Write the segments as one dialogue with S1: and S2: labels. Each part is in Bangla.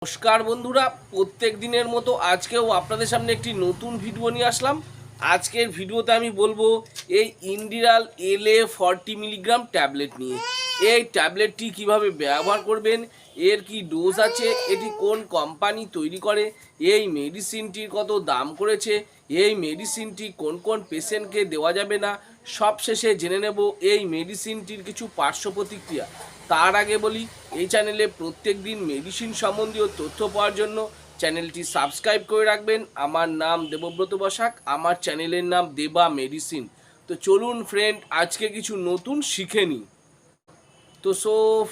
S1: নমস্কার বন্ধুরা, প্রত্যেক দিনের মতো আজকেও আপনাদের সামনে একটি নতুন ভিডিও নিয়ে আসলাম। আজকের ভিডিওতে আমি বলবো এই ইন্ডিরাল LA40 মিলিগ্রাম ট্যাবলেট নিয়ে। এই ট্যাবলেটটি কিভাবে ব্যবহার করবেন, এর কি ডোজ আছে, এটি কোন কোম্পানি তৈরি করে, এই মেডিসিনটির কত দাম করেছে, এই মেডিসিনটি কোন কোন পেশেন্টকে দেওয়া যাবে না, সব শেষে জেনে নেব এই মেডিসিনটির কিছু পার্শ্ব প্রতিক্রিয়া। তার আগে বলি, এই চ্যানেলে প্রত্যেক দিন মেডিসিন সম্বন্ধীয় তথ্য পাওয়ার জন্য চ্যানেলটি সাবস্ক্রাইব করে রাখবেন। আমার নাম দেবব্রত বসাক, আমার চ্যানেলের নাম দেবা মেডিসিন। তো চলুন ফ্রেন্ড, আজকে কিছু নতুন শিখে নিই। তো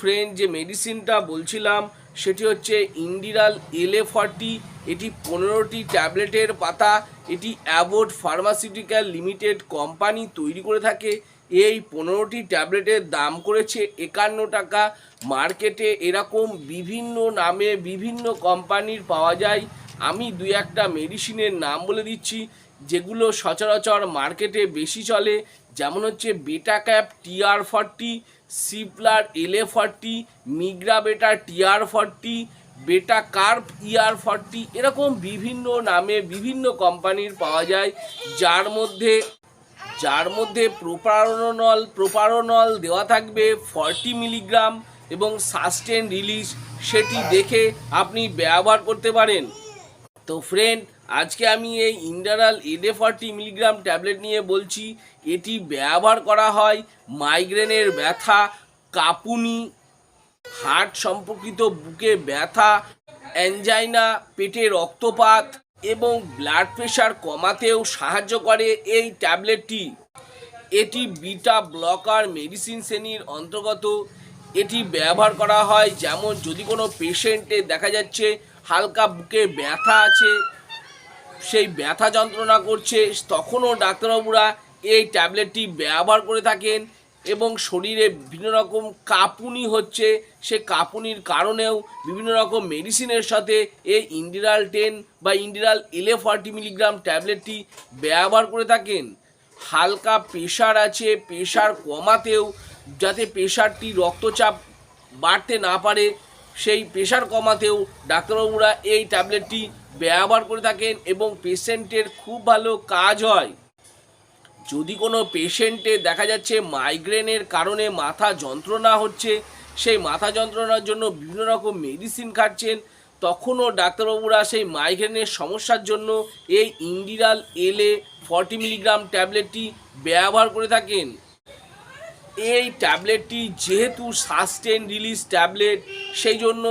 S1: ফ্রেন্ড, যে মেডিসিনটা বলছিলাম সেটি হচ্ছে ইন্ডিরাল LA40। এটি 15টি ট্যাবলেটের পাতা। এটি অ্যাবোট ফার্মাসিউটিক্যাল লিমিটেড কোম্পানি তৈরি করে থাকে। এই 15টি ট্যাবলেটের দাম করেছে 51 টাকা। মার্কেটে এরকম বিভিন্ন নামে বিভিন্ন কোম্পানির পাওয়া যায়। আমি দুই একটা মেডিসিনের নাম বলে দিচ্ছি যেগুলো সচরাচর মার্কেটে বেশি চলে, যেমন হচ্ছে বেটা ক্যাপ TR40, সিপ্লার LA40, মিগ্রা বেটা TR40, বেটা কার্প ER40। এরকম বিভিন্ন নামে বিভিন্ন কোম্পানির পাওয়া যায়, যার মধ্যে প্রোপারোনল দেওয়া থাকবে 40 মিলিগ্রাম এবং সাস্টেন রিলিজ, সেটি দেখে আপনি ব্যবহার করতে পারেন। তো ফ্রেন্ড, আজকে আমি এই ইন্ডিরাল LA40 মিলিগ্রাম ট্যাবলেট নিয়ে বলছি। এটি ব্যবহার করা হয় মাইগ্রেনের ব্যথা, কাঁপুনি, হার্ট সম্পর্কিত বুকে ব্যথা, অ্যাঞ্জাইনা, পেটে রক্তপাত এবং ব্লাড প্রেশার কমাতেও সাহায্য করে এই ট্যাবলেটটি। এটি বিটা ব্লকার মেডিসিন শ্রেণীর অন্তর্গত। এটি ব্যবহার করা হয় যেমন যদি কোনো পেশেন্টে দেখা যাচ্ছে হালকা বুকে ব্যথা আছে, সেই ব্যথা যন্ত্রণা করছে, তখনও ডাক্তারবাবুরা এই ট্যাবলেটটি ব্যবহার করে থাকেন। এবং শরীরে বিভিন্ন রকম কাঁপুনি হচ্ছে, সে কাঁপুনির কারণেও বিভিন্ন রকম মেডিসিনের সাথে এই ইন্ডিরাল 10 বা ইন্ডিরাল LA40 মিলিগ্রাম ট্যাবলেটটি ব্যবহার করে থাকেন। হালকা প্রেশার আছে, প্রেশার কমাতেও, যাতে প্রেশারটি রক্তচাপ বাড়তে না পারে, সেই প্রেশার কমাতেও ডাক্তারবাবুরা এই ট্যাবলেটটি ব্যবহার করে থাকেন এবং পেশেন্টের খুব ভালো কাজ হয়। যদি কোনো পেশেন্টে দেখা যাচ্ছে মাইগ্রেনের কারণে মাথা যন্ত্রণা হচ্ছে, সেই মাথা যন্ত্রণার জন্য বিভিন্ন রকম মেডিসিন খাচ্ছেন, তখনও ডাক্তারবাবুরা সেই মাইগ্রেনের সমস্যার জন্য এই ইন্ডিরাল LA40 মিলিগ্রাম ট্যাবলেটটি ব্যবহার করে থাকেন। এই ট্যাবলেটটি যেহেতু সাস্টেন রিলিজ ট্যাবলেট, সেই জন্য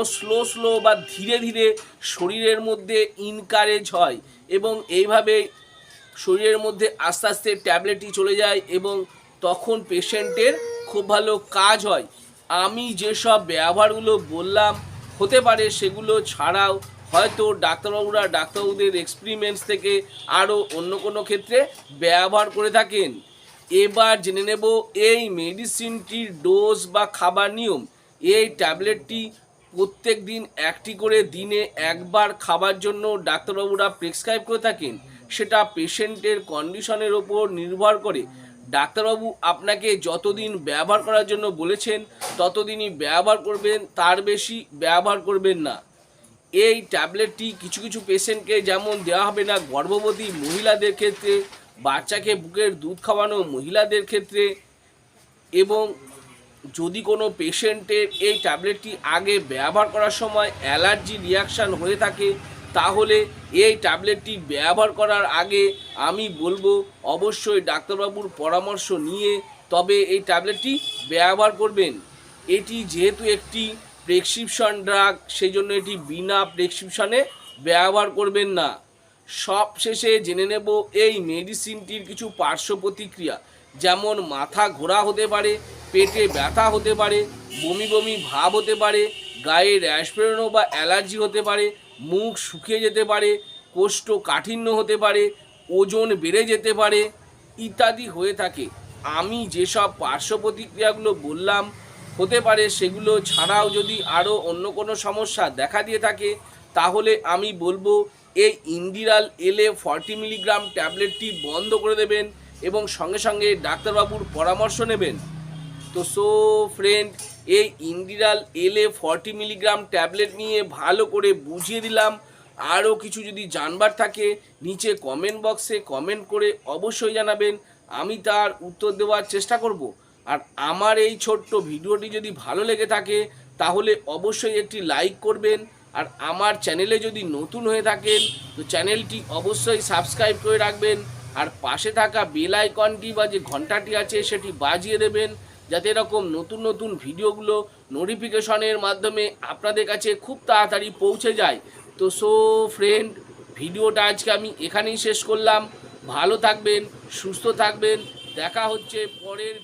S1: স্লো বা ধীরে ধীরে শরীরের মধ্যে ইনকারেজ হয় এবং এইভাবে শরীরের মধ্যে আস্তে আস্তে ট্যাবলেটটি চলে যায় এবং তখন পেশেন্টের খুব ভালো কাজ হয়। আমি যেসব ব্যবহারগুলো বললাম, হতে পারে সেগুলো ছাড়াও হয়তো ডাক্তারবাবুদের এক্সপেরিমেন্টস থেকে আরও অন্য কোনো ক্ষেত্রে ব্যবহার করে থাকেন। এবার জেনে নেব এই মেডিসিনটির ডোজ বা খাবার নিয়ম। এই ট্যাবলেটটি প্রত্যেক দিন একটি করে দিনে একবার খাবার জন্য ডাক্তারবাবুরা প্রেসক্রাইব করে থাকেন। সেটা পেশেন্টের কন্ডিশনের ওপর নির্ভর করে। ডাক্তারবাবু আপনাকে যতদিন ব্যবহার করার জন্য বলেছেন ততদিনই ব্যবহার করবেন, তার বেশি ব্যবহার করবেন না। এই ট্যাবলেটটি কিছু কিছু পেশেন্টকে যেমন দেওয়া হবে না গর্ভবতী মহিলাদের ক্ষেত্রে, বাচ্চাকে বুকের দুধ খাওয়ানো মহিলাদের ক্ষেত্রে, এবং যদি কোনো পেশেন্টের এই ট্যাবলেটটি আগে ব্যবহার করার সময় অ্যালার্জি রিয়াকশান হয়ে থাকে, তাহলে এই ট্যাবলেটটি ব্যবহার করার আগে আমি বলবো অবশ্যই ডাক্তারবাবুর পরামর্শ নিয়ে তবে এই ট্যাবলেটটি ব্যবহার করবেন। এটি যেহেতু একটি প্রেসক্রিপশন ড্রাগ, সেই জন্য এটি বিনা প্রেসক্রিপশনে ব্যবহার করবেন না। সব শেষে জেনে নেব এই মেডিসিনটির কিছু পার্শ্ব প্রতিক্রিয়া, যেমন মাথা ঘোরা হতে পারে, পেটে ব্যথা হতে পারে, বমি বমি ভাব হতে পারে, গায়ে র্যাশ বেরোনো বা অ্যালার্জি হতে পারে, মুখ শুকিয়ে যেতে পারে, কোষ্ঠকাঠিন্য হতে পারে, ওজন বেড়ে যেতে পারে ইত্যাদি হয়ে থাকে। আমি যেসব পার্শ্ব প্রতিক্রিয়াগুলো বললাম, হতে পারে সেগুলো ছাড়াও যদি আরও অন্য কোনো সমস্যা দেখা দিয়ে থাকে, তাহলে আমি বলবো এই ইন্ডিরাল LA40 মিলিগ্রাম ট্যাবলেটটি বন্ধ করে দেবেন এবং সঙ্গে সঙ্গে ডাক্তারবাবুর পরামর্শ নেবেন। তো ফ্রেন্ড, এই ইন্ডিরাল এলে 40 মিলিগ্রাম ট্যাবলেট নিয়ে ভালো করে বুঝিয়ে দিলাম। আরও কিছু যদি জানবার থাকে নিচে কমেন্ট বক্সে কমেন্ট করে অবশ্যই জানাবেন, আমি তার উত্তর দেওয়ার চেষ্টা করব। আর আমার এই ছোট্ট ভিডিওটি যদি ভালো লেগে থাকে তাহলে অবশ্যই একটি লাইক করবেন। আর আমার চ্যানেলে যদি নতুন হয়ে থাকেন তো চ্যানেলটি অবশ্যই সাবস্ক্রাইব করে রাখবেন। আর পাশে থাকা বেল আইকনটি বা যে ঘন্টাটি আছে সেটি বাজিয়ে দেবেন, যাতে এরকম নতুন নতুন ভিডিওগুলো নোটিফিকেশনের মাধ্যমে আপনাদের কাছে খুব তাড়াতাড়ি পৌঁছে যায়। তো ফ্রেন্ড, ভিডিওটা আজকে আমি এখানেই শেষ করলাম। ভালো থাকবেন, সুস্থ থাকবেন, দেখা হচ্ছে পরের